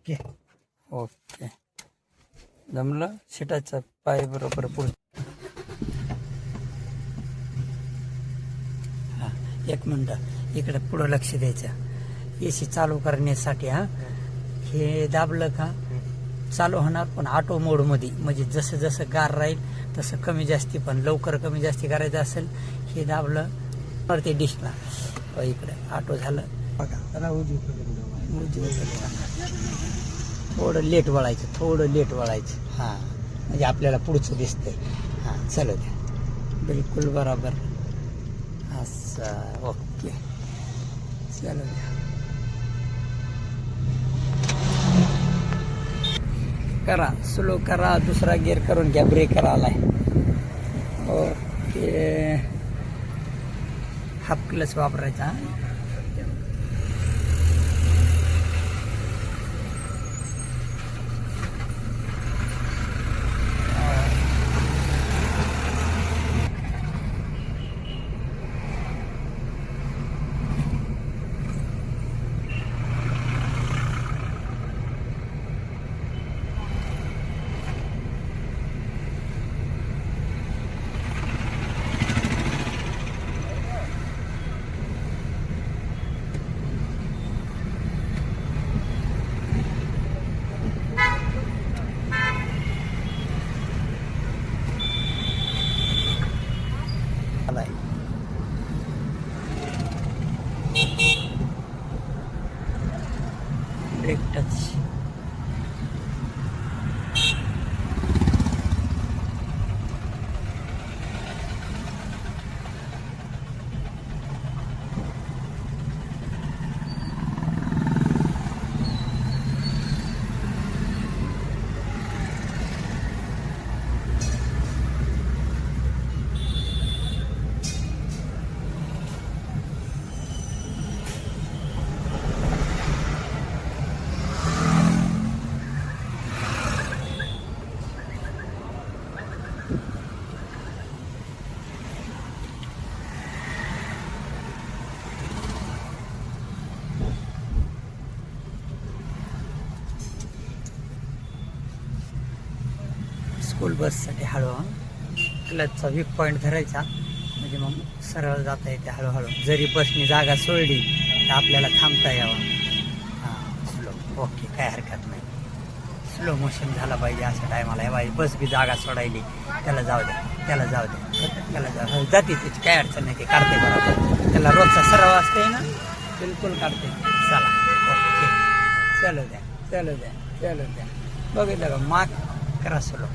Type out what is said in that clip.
Okay okay जमलं. शिटाचा पाय बरोबर पुढे. हा 1 मिनिट इकडे पुढं लक्ष द्यायचं. एसी चालू करण्यासाठी हे दाबलं का चालू होणार, पण ऑटो मोड मध्ये, म्हणजे जसं जसं गार राहील तसं कमी जास्ती, पण लवकर कमी जास्ती करायचं असेल हे दाबलं तर ते डिशला इकडे ऑटो झालं बघा. थोडं लेट वळायचं, हां म्हणजे आपल्याला पुढचं दिसतंय. हां चलो द्या, बिलकुल बरोबर असं. ओके चलो द्या. करा स्लो करा, दुसरा गिअर करून घ्या, ब्रेकर आलाय. ओके हाफ क्लच वापरायचा. Brake touch. स्कूल बससाठी हळू क्लचचा वीक पॉईंट धरायचा, म्हणजे मग सरळ जाता येते हळूहळू. जरी बसनी जागा सोडली तर आपल्याला थांबता यावं. हां स्लो. ओके काय हरकत नाही. स्लो मोशन झाला पाहिजे अशा टायमाला. हे बाई बस बी जागा सोडायली, त्याला जाऊ द्या. जाते त्याची काय अडचण नाही, ते काढते बरोबर. त्याला रोजचा सराव असते ना, बिलकुल काढते. चला ओके चलो द्या. बघितलं का मार्क करा स्लो.